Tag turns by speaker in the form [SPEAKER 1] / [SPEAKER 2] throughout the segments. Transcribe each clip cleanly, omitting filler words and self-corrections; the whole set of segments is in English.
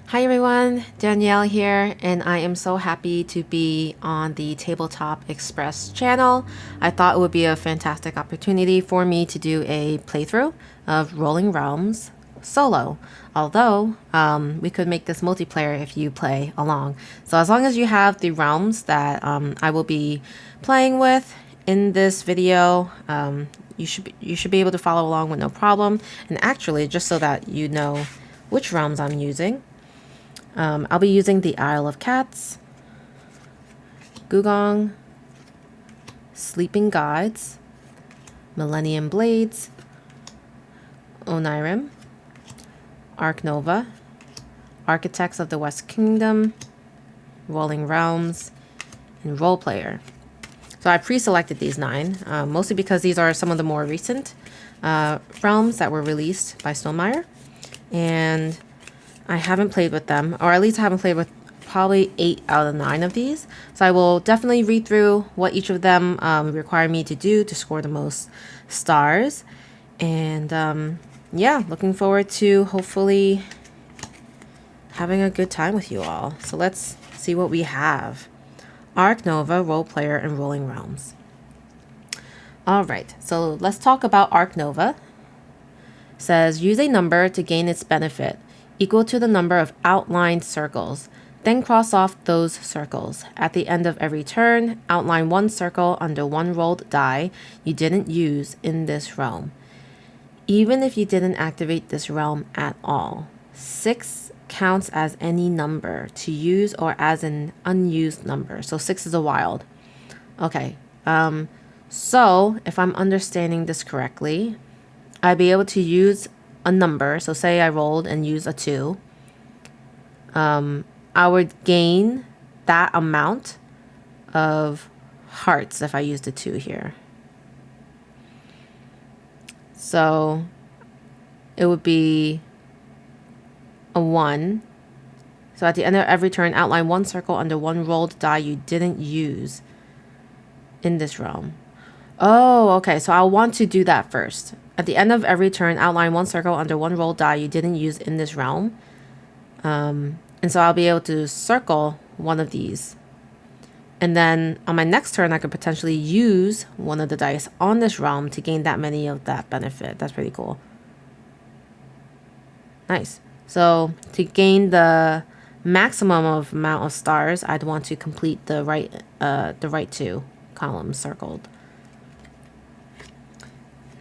[SPEAKER 1] Hi everyone, Danielle here, and I am so happy to be on the Tabletop Express channel. I thought it would be a fantastic opportunity for me to do a playthrough of Rolling Realms solo. Although, we could make this multiplayer if you play along. So as long as you have the realms that I will be playing with in this video, you should be able to follow along with no problem. And actually, just so that you know which realms I'm using, I'll be using the Isle of Cats, Gugong, Sleeping Gods, Millennium Blades, Onirim, Ark Nova, Architects of the West Kingdom, Rolling Realms, and Role Player. So I pre-selected these 9, mostly because these are some of the more recent realms that were released by Stonemaier. And I haven't played with them, or at least I haven't played with probably 8 out of 9 of these. So I will definitely read through what each of them require me to do to score the most stars. And yeah, looking forward to hopefully having a good time with you all. So let's see what we have. Ark Nova, Role Player, and Rolling Realms. Alright, so let's talk about Ark Nova. It says, use a number to gain its benefit, equal to the number of outlined circles. Then cross off those circles. At the end of every turn, outline one circle under one rolled die you didn't use in this realm, even if you didn't activate this realm at all. 6 counts as any number to use or as an unused number. So 6 is a wild. Okay, so if I'm understanding this correctly, I'd be able to use a number. So say I rolled and used a 2. I would gain that amount of hearts if I used a 2 here. So it would be a 1. So at the end of every turn, outline one circle under one rolled die you didn't use in this realm. Oh, okay. So I'll want to do that first. At the end of every turn, outline one circle under one rolled die you didn't use in this realm. And so I'll be able to circle one of these. And then on my next turn, I could potentially use one of the dice on this realm to gain that many of that benefit. That's pretty cool. Nice. So to gain the maximum of amount of stars, I'd want to complete the right 2 columns circled.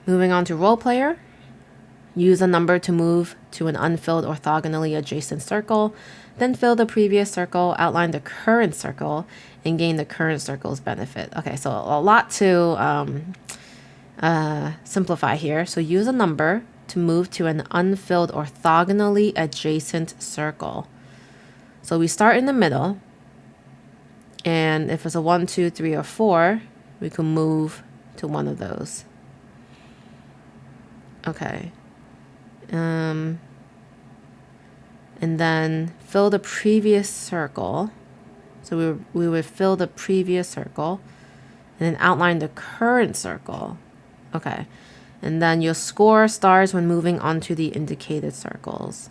[SPEAKER 1] Moving on to Role Player. Use a number to move to an unfilled orthogonally adjacent circle, then fill the previous circle, outline the current circle, and gain the current circle's benefit. Okay, so a lot to simplify here. So use a number to move to an unfilled orthogonally adjacent circle. So we start in the middle, and if it's a 1, 2, 3, or 4, we can move to one of those. Okay. And then fill the previous circle. So we would fill the previous circle and then outline the current circle. Okay. And then you'll score stars when moving onto the indicated circles.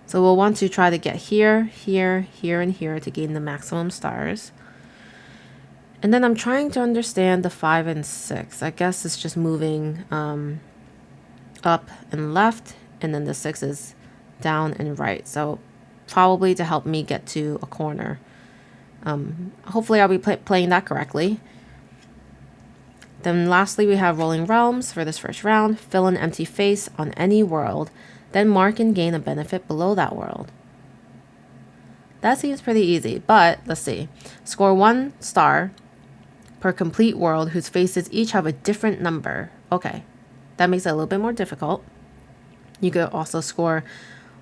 [SPEAKER 1] So we'll want to try to get here, here, here, and here to gain the maximum stars. And then I'm trying to understand the 5 and 6. I guess it's just moving up and left, and then the 6 is down and right. So probably to help me get to a corner. Hopefully I'll be playing that correctly. Then lastly, we have Rolling Realms for this first round. Fill an empty face on any world, then mark and gain a benefit below that world. That seems pretty easy, but let's see. Score 1 star per complete world whose faces each have a different number. Okay, that makes it a little bit more difficult. You could also score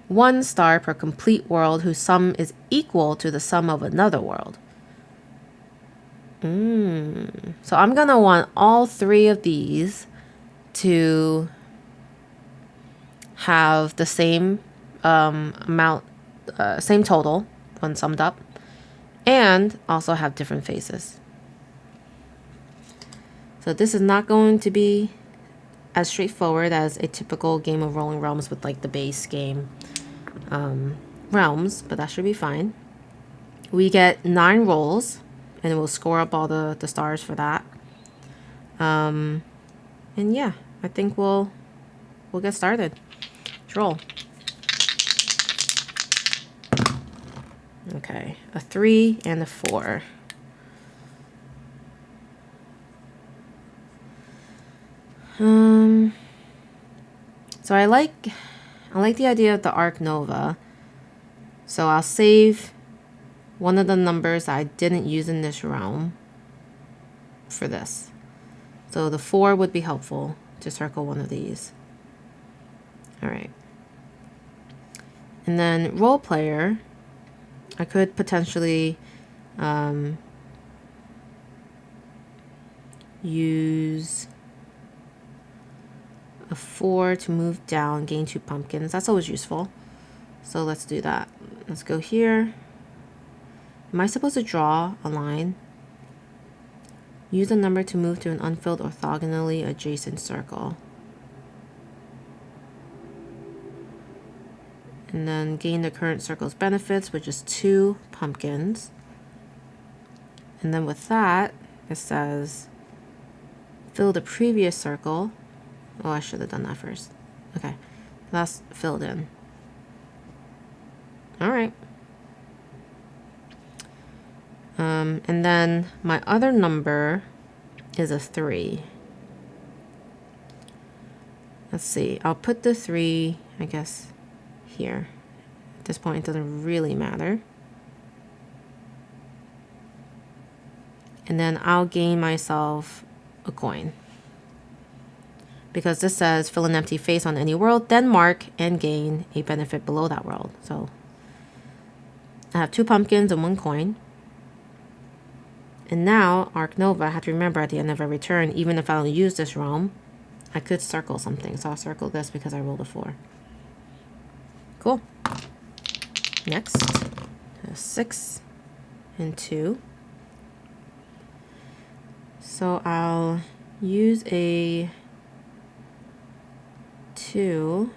[SPEAKER 1] 1 star per complete world whose sum is equal to the sum of another world. So I'm going to want all 3 of these to have the same amount, same total when summed up, and also have different faces. So this is not going to be as straightforward as a typical game of Rolling Realms with like the base game. realms, but that should be fine. We get 9 rolls, and we'll score up all the stars for that. And yeah, I think we'll get started. Let's roll. Okay, a 3 and a 4. So I like the idea of the Arc Nova. So I'll save one of the numbers that I didn't use in this realm for this. So the 4 would be helpful to circle one of these. All right. And then role player, I could potentially use a 4 to move down, gain 2 pumpkins. That's always useful. So let's do that. Let's go here. Am I supposed to draw a line? Use a number to move to an unfilled orthogonally adjacent circle. And then gain the current circle's benefits, which is 2 pumpkins. And then with that, it says fill the previous circle. Oh, I should have done that first. Okay, that's filled in. All right. And then my other number is a 3. Let's see. I'll put the 3, I guess, here. At this point, it doesn't really matter. And then I'll gain myself a coin. Because this says fill an empty face on any world, then mark and gain a benefit below that world. So I have 2 pumpkins and 1 coin. And now, Arc Nova, I have to remember at the end of every turn, even if I don't use this realm, I could circle something. So I'll circle this because I rolled a 4. Cool. Next, 6 and 2. So I'll use a 2.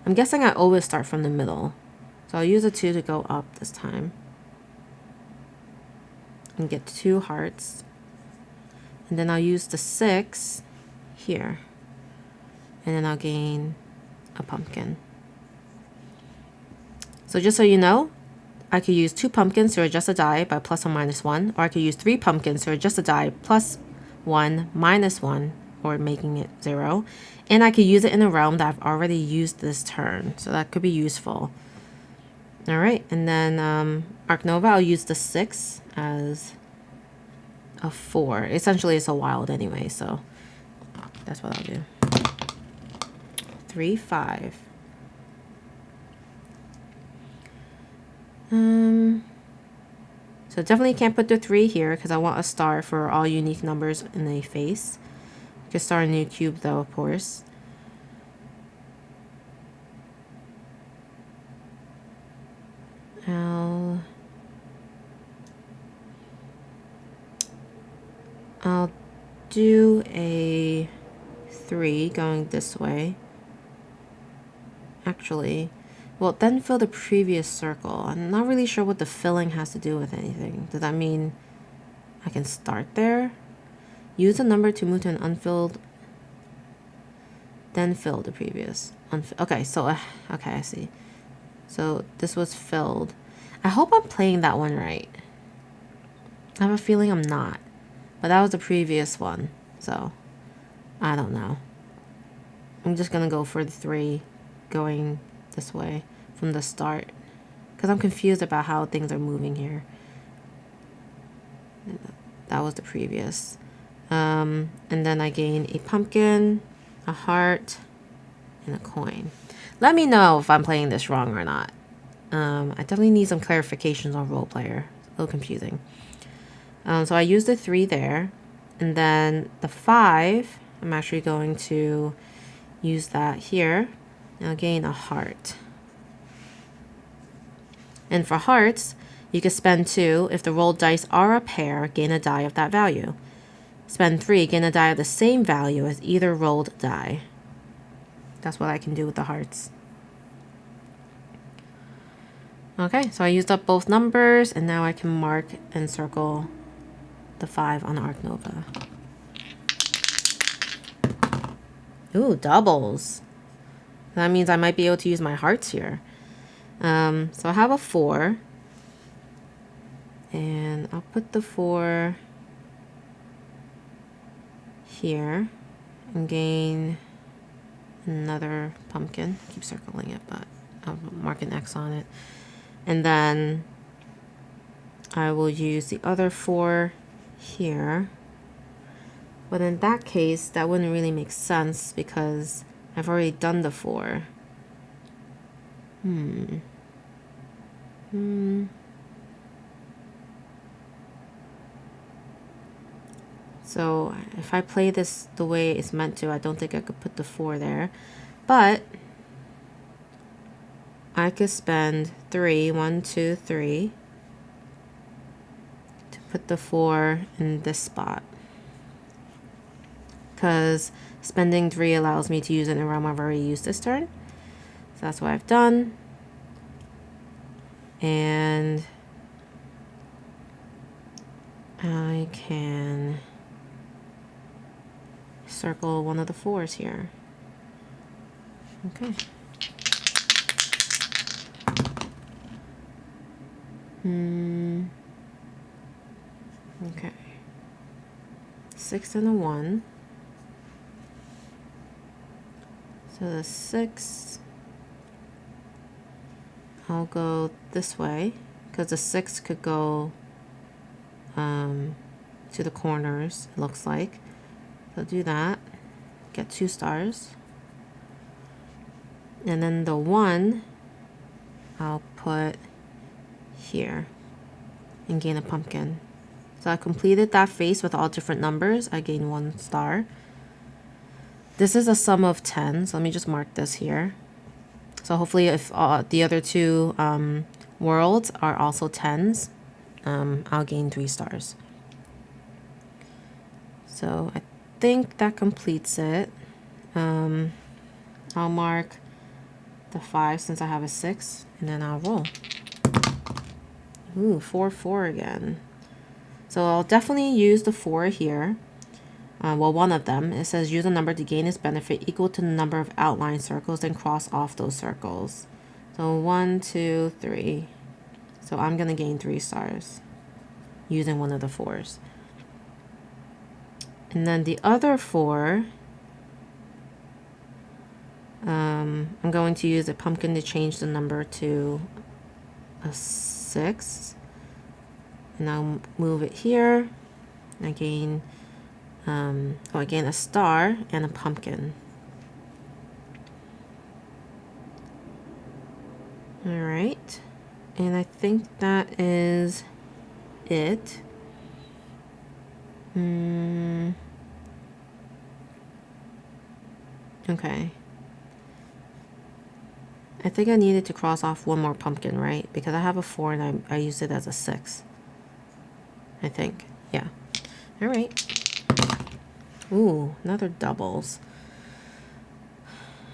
[SPEAKER 1] I'm guessing I always start from the middle. So I'll use a 2 to go up this time. And get 2 hearts. And then I'll use the 6 here. And then I'll gain a pumpkin. So just so you know, I could use 2 pumpkins to adjust a die by plus or minus 1. Or I could use 3 pumpkins to adjust a die plus 1, minus 1, or making it 0. And I could use it in a realm that I've already used this turn. So that could be useful. All right, and then Arc Nova, I'll use the 6 as a 4. Essentially, it's a wild anyway, so that's what I'll do. 3, 5. So definitely can't put the 3 here because I want a star for all unique numbers in a face. You can start a new cube though, of course. I'll do a 3 going this way. Actually, well, then fill the previous circle. I'm not really sure what the filling has to do with anything. Does that mean I can start there? Use a number to move to an unfilled, then fill the previous. Okay, so, okay, I see. So this was filled. I hope I'm playing that one right. I have a feeling I'm not. But that was the previous one. So, I don't know. I'm just going to go for the 3 going this way from the start. Because I'm confused about how things are moving here. That was the previous. And then I gain a pumpkin, a heart, and a coin. Let me know if I'm playing this wrong or not. I definitely need some clarifications on role player. It's a little confusing. So I used the 3 there. And then the 5, I'm actually going to use that here. And I'll gain a heart. And for hearts, you can spend 2. If the rolled dice are a pair, gain a die of that value. Spend 3, gain a die of the same value as either rolled die. That's what I can do with the hearts. Okay, so I used up both numbers, and now I can mark and circle the 5 on Arc Nova. Ooh, doubles. That means I might be able to use my hearts here. So I have a 4. And I'll put the 4 here and gain another pumpkin. Keep circling it, but I'll mark an X on it. And then I will use the other 4 here. But in that case, that wouldn't really make sense because I've already done the 4. So if I play this the way it's meant to, I don't think I could put the 4 there. But I could spend 3, 1, 2, 3, to put the 4 in this spot. Because spending 3 allows me to use it in a realm I've already used this turn. So that's what I've done. And I can circle one of the 4s here. Okay. Okay. 6 and a 1. So the 6, I'll go this way because the 6 could go to the corners, it looks like. So do that, get 2 stars. And then the 1, I'll put here and gain a pumpkin. So I completed that face with all different numbers. I gained 1 star. This is a sum of 10, so let me just mark this here. So hopefully if the other 2 worlds are also 10s, I'll gain 3 stars. So I think that completes it. I'll mark the 5 since I have a 6, and then I'll roll. Ooh, 4, 4 again. So I'll definitely use the 4 here. Well, one of them. It says use a number to gain its benefit equal to the number of outline circles, then cross off those circles. So 1, 2, 3. So I'm going to gain 3 stars using one of the 4s. And then the other 4, I'm going to use a pumpkin to change the number to a 6. And I'll move it here. I gain, I gain a star and a pumpkin. All right. And I think that is it. Okay. I think I needed to cross off one more pumpkin, right? Because I have a 4 and I used it as a 6. I think. Yeah. All right. Ooh, another doubles.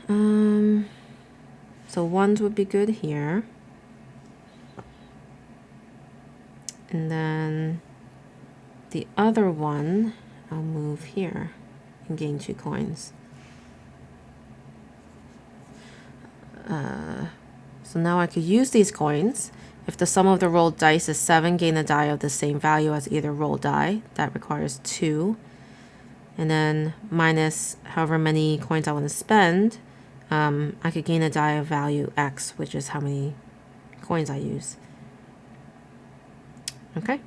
[SPEAKER 1] So 1s would be good here. And then the other 1, I'll move here and gain 2 coins. So now I could use these coins. If the sum of the rolled dice is 7, gain a die of the same value as either rolled die. That requires 2. And then minus however many coins I want to spend, I could gain a die of value X, which is how many coins I use. Okay.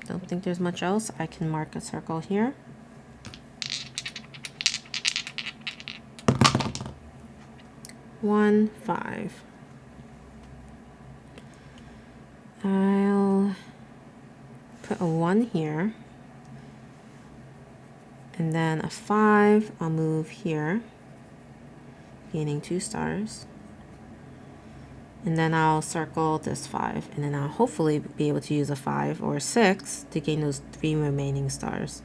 [SPEAKER 1] Don't think there's much else. I can mark a circle here. One, 5. I'll put a 1 here. And then a 5, I'll move here, gaining 2 stars. And then I'll circle this 5, and then I'll hopefully be able to use a 5 or a 6 to gain those 3 remaining stars.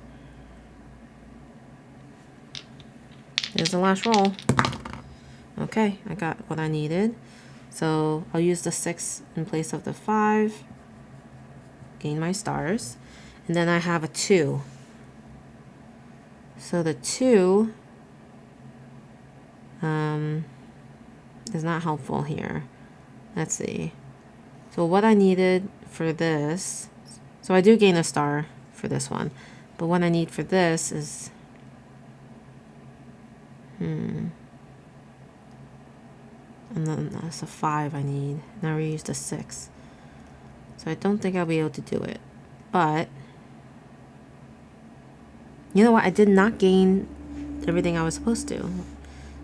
[SPEAKER 1] Here's the last roll. Okay, I got what I needed. So I'll use the 6 in place of the 5. Gain my stars. And then I have a 2. So the 2 is not helpful here. Let's see. So what I needed for this, so I do gain a star for this one, but what I need for this is, and then that's a 5 I need. Now we used a 6. So I don't think I'll be able to do it. But, you know what? I did not gain everything I was supposed to.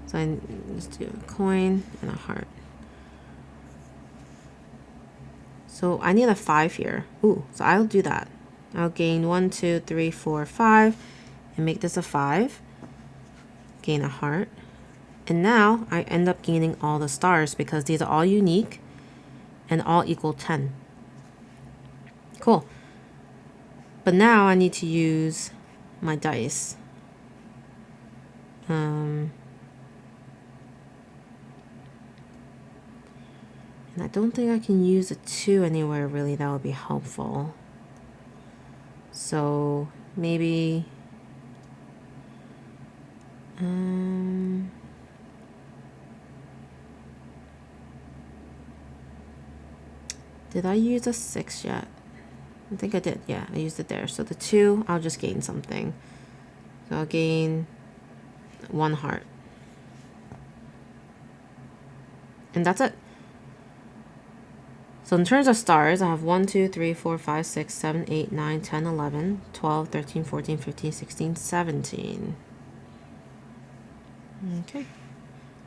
[SPEAKER 1] So I just do a coin and a heart. So I need a 5 here. Ooh, so I'll do that. I'll gain 1, 2, 3, 4, 5, and make this a 5. Gain a heart. And now I end up gaining all the stars because these are all unique and all equal 10. Cool. But now I need to use my dice. And I don't think I can use a 2 anywhere really that would be helpful. So maybe did I use a 6 yet? I think I did. Yeah, I used it there. So the 2, I'll just gain something. So I'll gain 1 heart. And that's it. So in terms of stars, I have 1, 2, 3, 4, 5, 6, 7, 8, 9, 10, 11, 12, 13, 14, 15, 16, 17. Okay.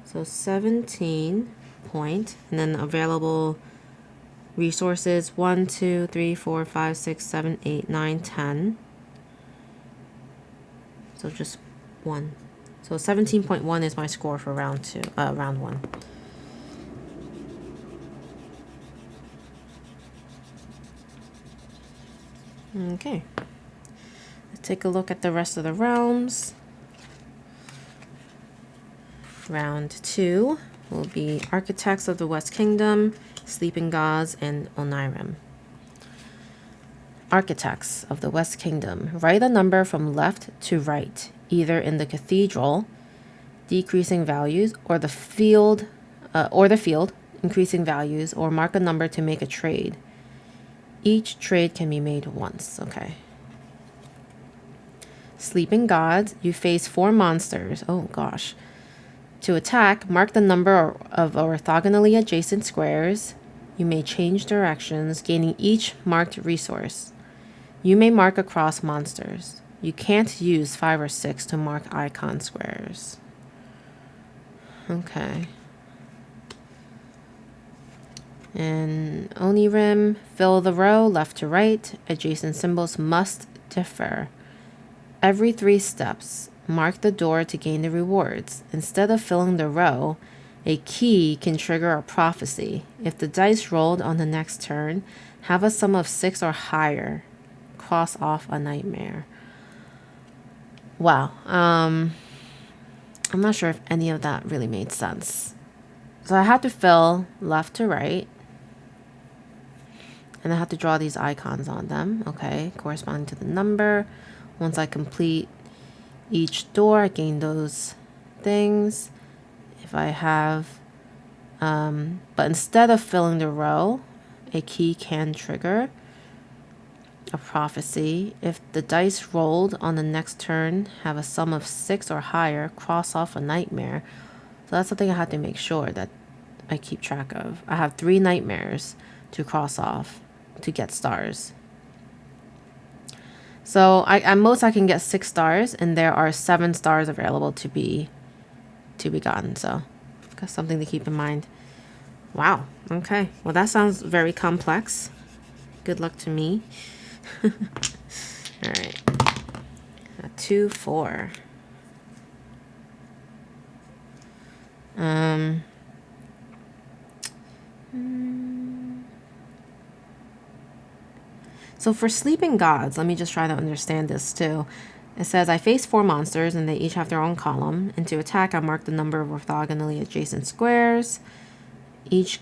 [SPEAKER 1] So 17 point, and then available resources 1, 2, 3, 4, 5, 6, 7, 8, 9, 10. So just 1. So 17.1 is my score for round 1. Okay. Let's take a look at the rest of the realms. Round 2 will be Architects of the West Kingdom, Sleeping Gods, and Onirim. Architects of the West Kingdom. Write a number from left to right, either in the cathedral, decreasing values, or the field, increasing values, or mark a number to make a trade. Each trade can be made once. Okay. Sleeping Gods. You face 4 monsters. Oh gosh. To attack, mark the number of orthogonally adjacent squares. You may change directions, gaining each marked resource. You may mark across monsters. You can't use 5 or 6 to mark icon squares. Okay. And Onirim, fill the row left to right. Adjacent symbols must differ. Every 3 steps, mark the door to gain the rewards. Instead of filling the row, a key can trigger a prophecy. If the dice rolled on the next turn have a sum of 6 or higher, cross off a nightmare. Wow. I'm not sure if any of that really made sense. So I have to fill left to right. And I have to draw these icons on them, okay, corresponding to the number. Once I complete each door, I gain those things. If I have, but instead of filling the row, a key can trigger a prophecy. If the dice rolled on the next turn have a sum of 6 or higher, cross off a nightmare. So that's something I have to make sure that I keep track of. I have 3 nightmares to cross off to get stars. So at most I can get 6 stars, and there are 7 stars available to be gotten. So got something to keep in mind. Wow. Okay. Well, that sounds very complex. Good luck to me. All right. 2, 4. So for Sleeping Gods, let me just try to understand this too. It says, I face 4 monsters and they each have their own column. And to attack, I mark the number of orthogonally adjacent squares. Each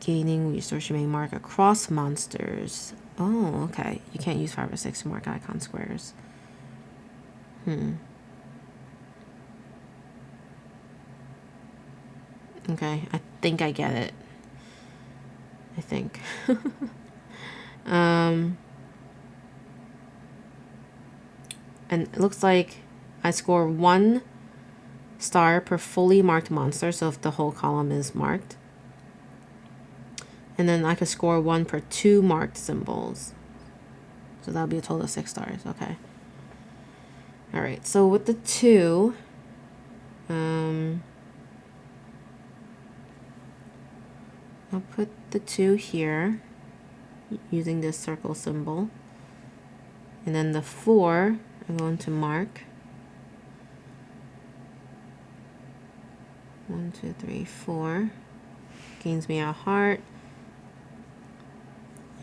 [SPEAKER 1] gaining resource, you may mark across monsters. Oh, okay. You can't use 5 or 6 to mark icon squares. Okay, I think I get it. I think. And it looks like I score 1 star per fully marked monster, so if the whole column is marked. And then I could score 1 per 2 marked symbols. So that'll be a total of 6 stars. Okay. All right. So with the 2, I'll put the 2 here using this circle symbol. And then the 4, I'm going to mark 1, 2, 3, 4. Gains me a heart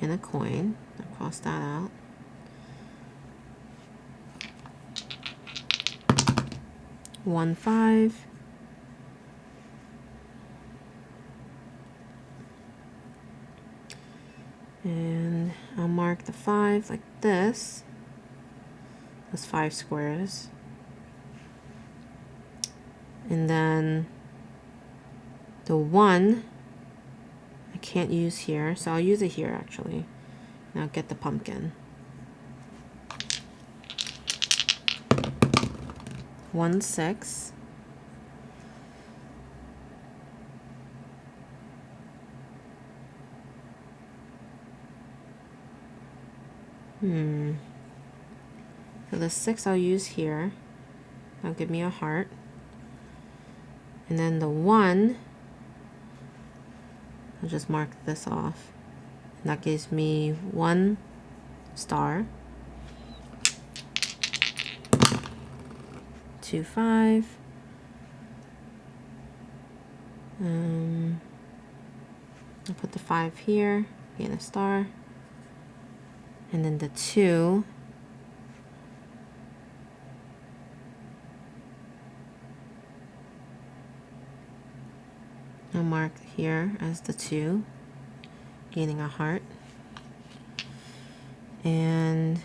[SPEAKER 1] and a coin. I'll cross that out. One, 5. And I'll mark the 5 like this. Those 5 squares. And then the 1 I can't use here, so I'll use it here actually. Now get the pumpkin. 1, 6. So the 6 I'll use here. That'll give me a heart. And then the 1, I'll just mark this off. And that gives me 1 star. 2, 5. I'll put the 5 here, gain a star. And then the 2, I'll mark here as the 2, gaining a heart. And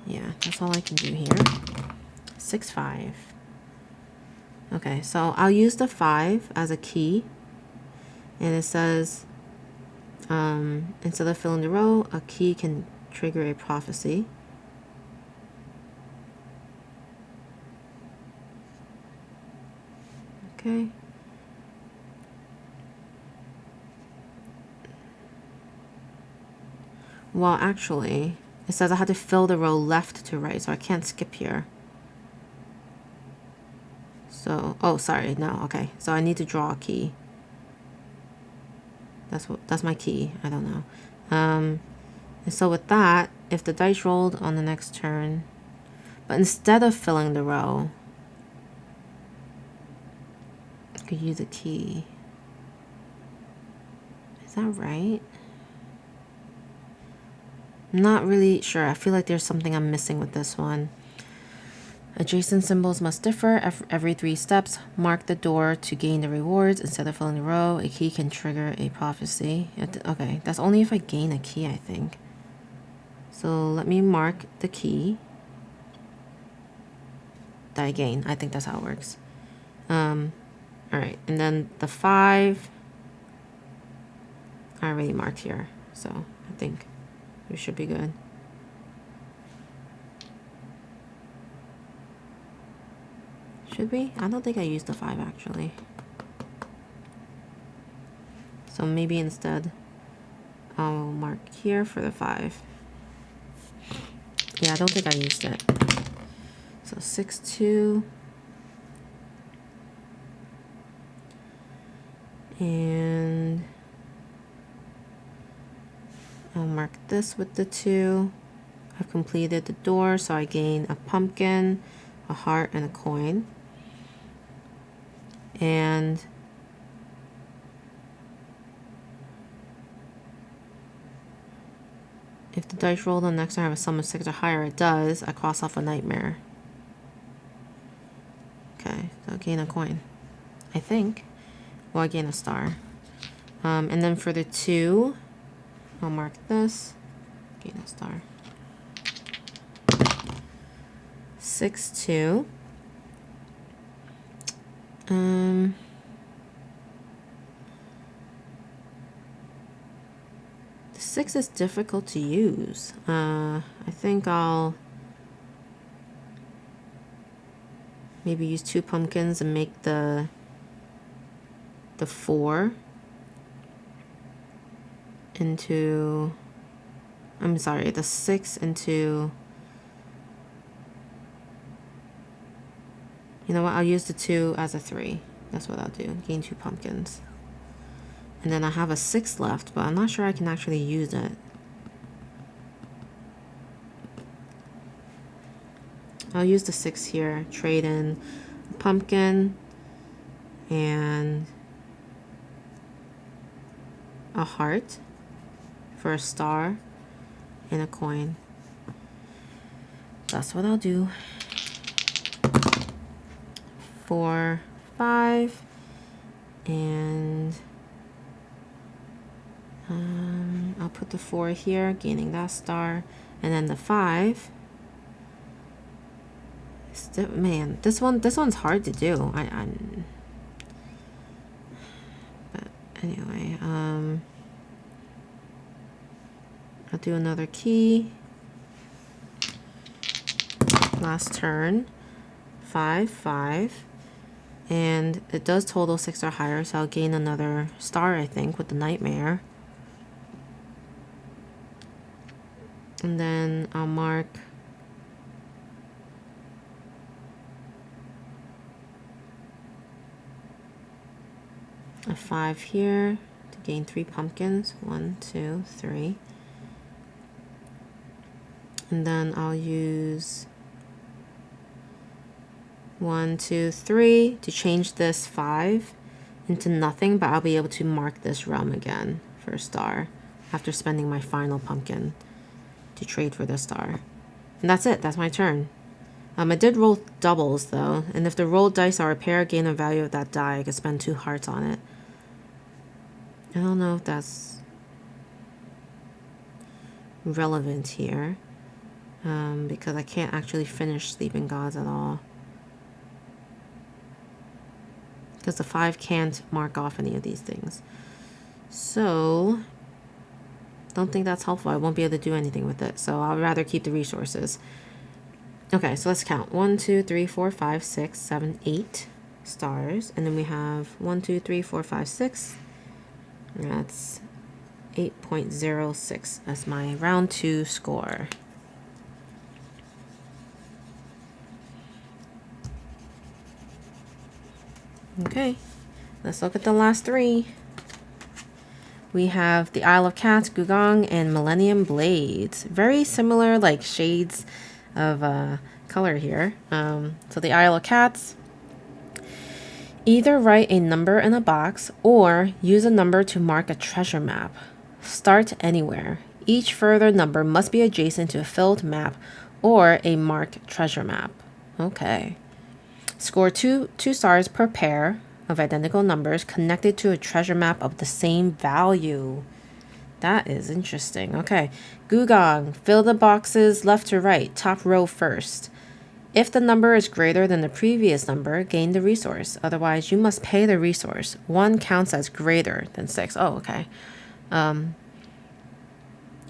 [SPEAKER 1] yeah, that's all I can do here. 6, 5. Okay, so I'll use the 5 as a key. And it says, instead of filling the row, a key can trigger a prophecy. Okay. Well, actually, it says I had to fill the row left to right, so I can't skip here. So, oh, sorry, no, okay. So I need to draw a key. That's my key. I don't know. And so with that, if the dice rolled on the next turn, but instead of filling the row, I could use a key. Is that right? I'm not really sure. I feel like there's something I'm missing with this one. Adjacent symbols must differ every 3 steps. Mark the door to gain the rewards. Instead of filling the row, a key can trigger a prophecy. Okay, that's only if I gain a key, I think. So let me mark the key that I gain. I think that's how it works. Alright, and then the 5, I already marked here. So I think we should be good. Should we? I don't think I used the 5 actually. So maybe instead I'll mark here for the 5. Yeah, I don't think I used it. So 6, 2. And I'll mark this with the 2. I've completed the door, so I gain a pumpkin, a heart, and a coin. And if the dice rolled on next turn have a sum of 6 or higher, it does. I cross off a nightmare. Okay, so gain a coin. I think. Well, I gain a star. And then for the 2, I'll mark this. Gain a star. 6, 2. The 6 is difficult to use. I think I'll maybe use 2 pumpkins and make the 4 into, I'm sorry, the 6 into, you know what, I'll use the 2 as a 3. That's what I'll do, gain 2 pumpkins. And then I have a 6 left, but I'm not sure I can actually use it. I'll use the 6 here, trade in a pumpkin and a heart for a star and a coin. That's what I'll do. 4, 5, and I'll put the 4 here, gaining that star, and then the 5. Still, man, this one's hard to do. But anyway, I'll do another key. Last turn, 5, 5, and it does total 6 or higher, so I'll gain another star, I think, with the Nightmare. And then I'll mark a 5 here to gain 3 pumpkins. 1, 2, 3. And then I'll use 1, 2, 3 to change this 5 into nothing, but I'll be able to mark this realm again for a star after spending my final pumpkin to trade for the star. And that's it. That's my turn. I did roll doubles though, and if the rolled dice are a pair, gain the value of that die. I could spend 2 hearts on it. I don't know if that's relevant here, because I can't actually finish Sleeping Gods at all. Because the 5 can't mark off any of these things. So, don't think that's helpful. I won't be able to do anything with it, so I'll rather keep the resources. Okay, so let's count. 1, 2, 3, 4, 5, 6, 7, 8 stars. And then we have 1, 2, 3, 4, 5, 6. That's 8.06 as my round 2 score. Okay, let's look at the last 3. We have the Isle of Cats, Gugong, and Millennium Blades. Very similar, like, shades of color here. So the Isle of Cats, either write a number in a box or use a number to mark a treasure map. Start anywhere. Each further number must be adjacent to a filled map or a marked treasure map. Okay. Score two stars per pair of identical numbers connected to a treasure map of the same value. That is interesting. Okay. Gugong, fill the boxes left to right, top row first. If the number is greater than the previous number, gain the resource. Otherwise, you must pay the resource. 1 counts as greater than 6. Oh, okay.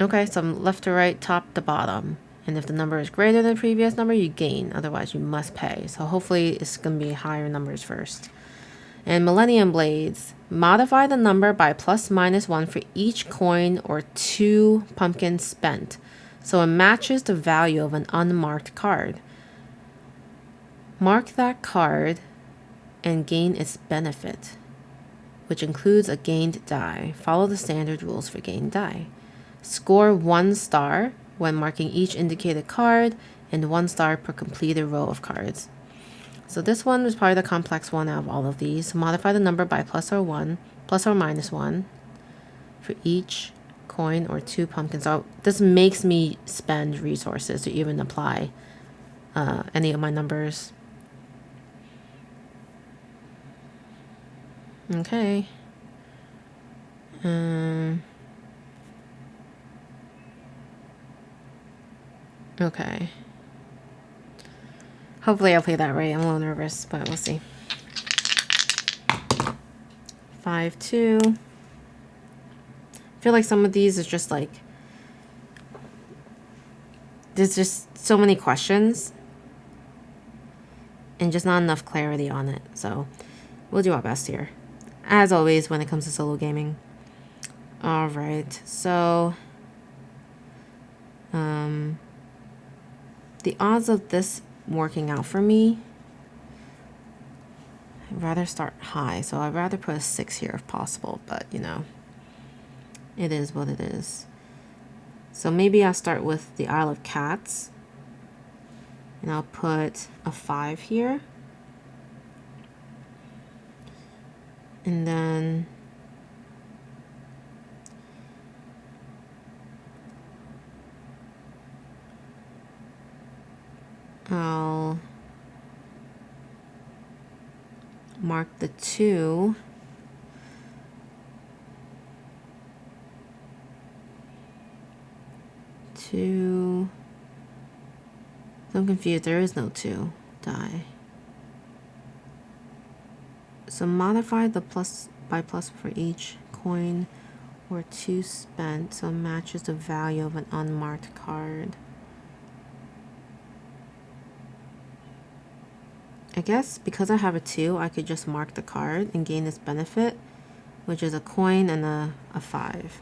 [SPEAKER 1] Okay, so left to right, top to bottom. And if the number is greater than the previous number, you gain. Otherwise, you must pay. So hopefully, it's going to be higher numbers first. And Millennium Blades. Modify the number by ±1 for each coin or 2 pumpkins spent. So it matches the value of an unmarked card. Mark that card and gain its benefit, which includes a gained die. Follow the standard rules for gained die. Score 1 star when marking each indicated card and 1 star per completed row of cards. So this one is probably the complex one out of all of these. Modify the number by plus or minus 1 for each coin or 2 pumpkins. So this makes me spend resources to even apply any of my numbers. Okay. Okay. Hopefully I'll play that right. I'm a little nervous, but we'll see. 5-2. I feel like some of these is just like, there's just so many questions and just not enough clarity on it. So we'll do our best here, as always when it comes to solo gaming. All right, so the odds of this working out for me, I'd rather start high, so I'd rather put a 6 here if possible, but you know, it is what it is. So maybe I'll start with the Isle of Cats, and I'll put a 5 here, and then I'll mark the 2. So I'm confused. There is no 2 die. So modify the plus by plus for each coin or 2 spent, so it matches the value of an unmarked card. I guess because I have a 2, I could just mark the card and gain this benefit, which is a coin and a 5.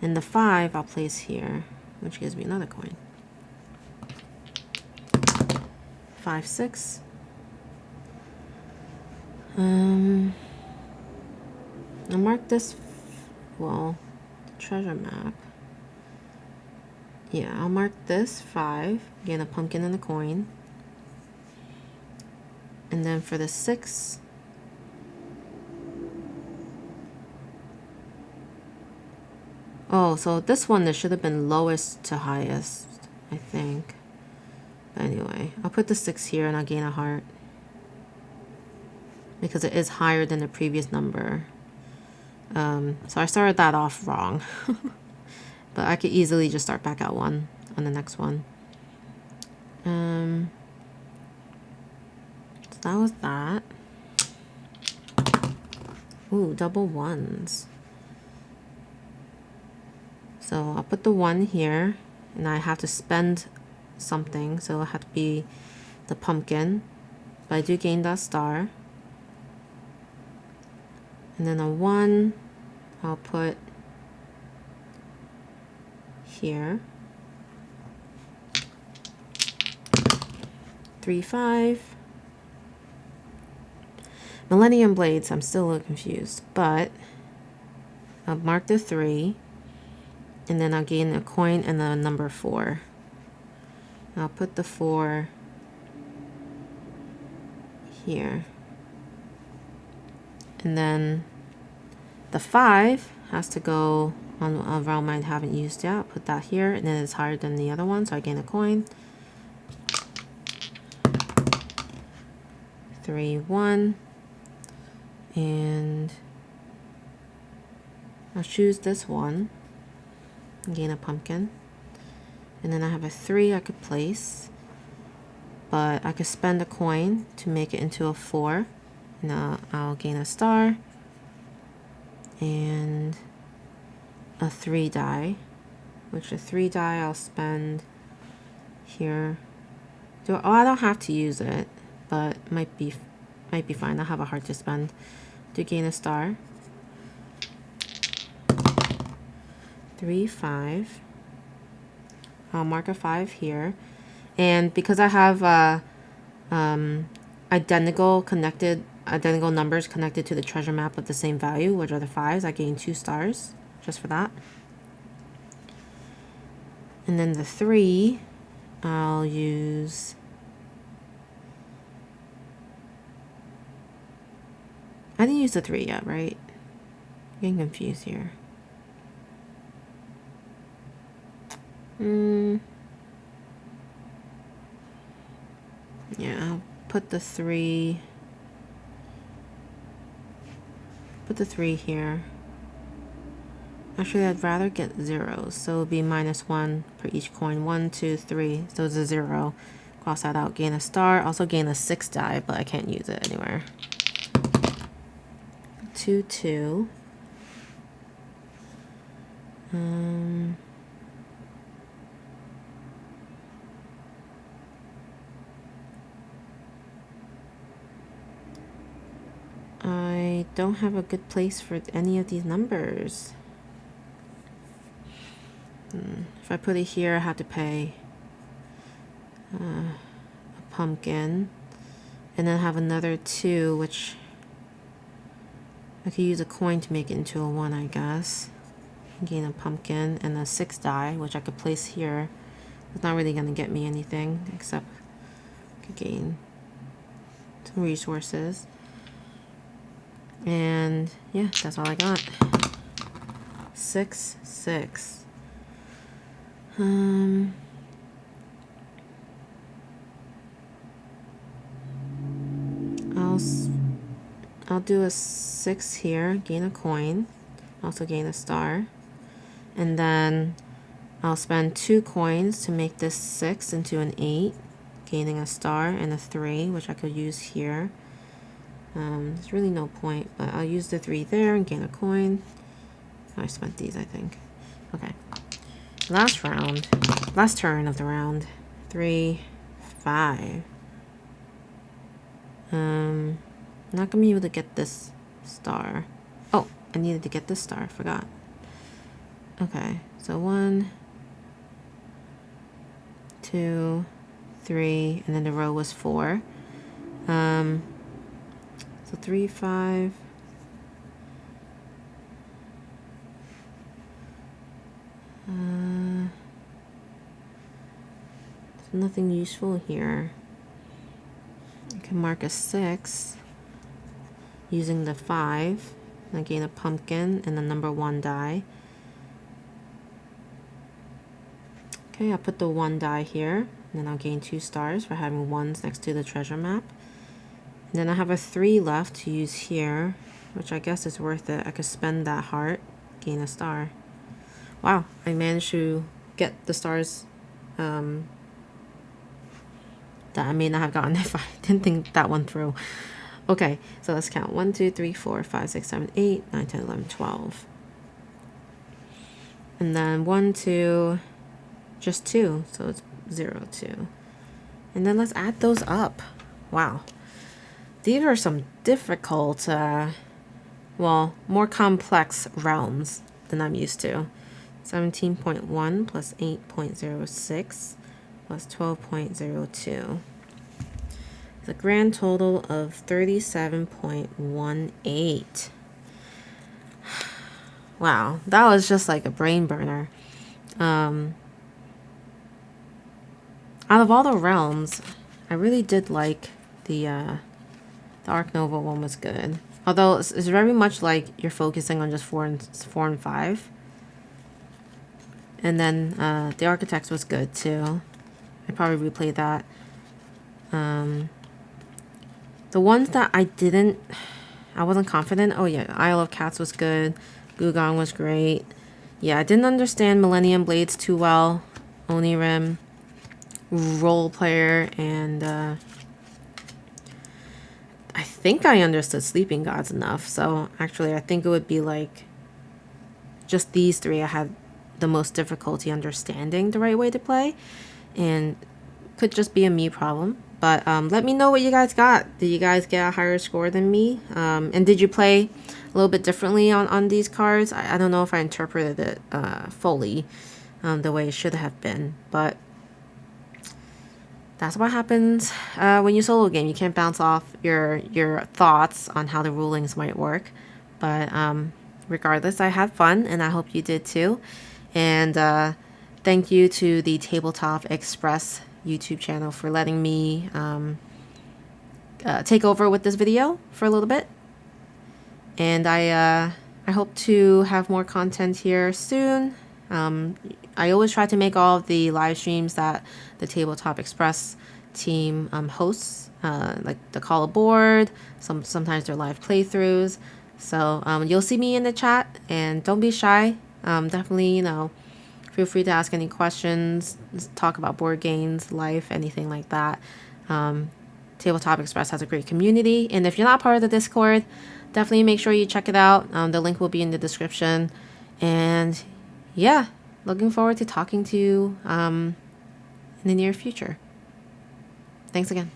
[SPEAKER 1] And the 5 I'll place here, which gives me another coin. 5, 6. I'll mark this, well, the treasure map. Yeah, I'll mark this 5, gain a pumpkin and a coin. And then for the 6, oh, so this one, there should have been lowest to highest, I think. But anyway, I'll put the 6 here and I'll gain a heart, because it is higher than the previous number. So I started that off wrong. But I could easily just start back at 1 on the next one. So that was that. Ooh, double 1s. So I'll put the 1 here, and I have to spend something, so it'll have to be the pumpkin. But I do gain that star. And then a 1, I'll put here. 3, 5. Millennium Blades, I'm still a little confused, but I'll mark the 3, and then I'll gain a coin and the number 4. I'll put the 4 here. And then the 5 has to go on a realm I haven't used yet. I'll put that here, and then it's higher than the other one, so I gain a coin. 3, 1. And I'll choose this one and gain a pumpkin. And then I have a 3 I could place, but I could spend a coin to make it into a 4. Now I'll gain a star and a 3 die, which a 3 die I'll spend here. Oh, I don't have to use it, but might be fine. I'll have a heart to spend to gain a star. 3, 5. I'll mark a 5 here, and because I have identical numbers connected to the treasure map of the same value, which are the 5s, I gain 2 stars just for that. And then the 3, I'll use, I didn't use the 3 yet, right? I'm getting confused here. Yeah, I'll put the 3 Put the 3 here. Actually, I'd rather get zeros, so it'll be -1 per each coin. 1, 2, 3. So it's a 0. Cross that out. Gain a star. Also gain a 6 die, but I can't use it anywhere. 2, 2. I don't have a good place for any of these numbers. If I put it here, I have to pay a pumpkin. And then have another 2, which I could use a coin to make it into a 1, I guess. Gain a pumpkin and a 6 die, which I could place here. It's not really going to get me anything, except I could gain some resources. And yeah, that's all I got. 6, 6. I'll do a 6 here, gain a coin, also gain a star, and then I'll spend 2 coins to make this 6 into an 8, gaining a star and a 3, which I could use here. There's really no point, but I'll use the 3 there and gain a coin. I spent these, I think. Okay. Last turn of the round. 3, 5. Not gonna be able to get this star. Oh, I needed to get this star, forgot. Okay, so 1, 2, 3, and then the row was 4. So 3, 5. There's nothing useful here. I can mark a 6 using the 5. And I gain a pumpkin and the number 1 die. Okay, I'll put the 1 die here. And then I'll gain 2 stars for having 1s next to the treasure map. And then I have a 3 left to use here, which I guess is worth it. I could spend that heart, gain a star. Wow, I managed to get the stars that I may not have gotten if I didn't think that one through. Okay, so let's count. 1, 2, 3, 4, 5, 6, 7, 8, 9, 10, 11, 12. And then 1, 2, just 2, so it's 0, 2. And then let's add those up. Wow. These are some difficult, well, more complex realms than I'm used to. 17.1 plus 8.06 plus 12.02. It's a grand total of 37.18. Wow, that was just like a brain burner. Out of all the realms, I really did like the Ark Nova one was good. Although it's very much like you're focusing on just 4 and 5. And then the Architects was good too. I probably replay that. The ones that I wasn't confident. Oh yeah, Isle of Cats was good. Gugong was great. Yeah, I didn't understand Millennium Blades too well. Onirim, Role Player, and I think I understood Sleeping Gods enough. So actually, I think it would be like just these 3 I had the most difficulty understanding the right way to play, and could just be a me problem. But let me know what you guys got. Did you guys get a higher score than me? And did you play a little bit differently on these cards? I don't know if I interpreted it fully the way it should have been, but that's what happens when you solo game. You can't bounce off your thoughts on how the rulings might work. But regardless, I had fun, and I hope you did too. And thank you to the Tabletop Express YouTube channel for letting me take over with this video for a little bit. And I hope to have more content here soon. I always try to make all of the live streams that the Tabletop Express team hosts, like the call aboard. Sometimes they're live playthroughs. So you'll see me in the chat, and don't be shy. Definitely, feel free to ask any questions, talk about board games, life, anything like that. Tabletop Express has a great community, and if you're not part of the Discord, definitely make sure you check it out. The link will be in the description. And yeah, looking forward to talking to you in the near future. Thanks again.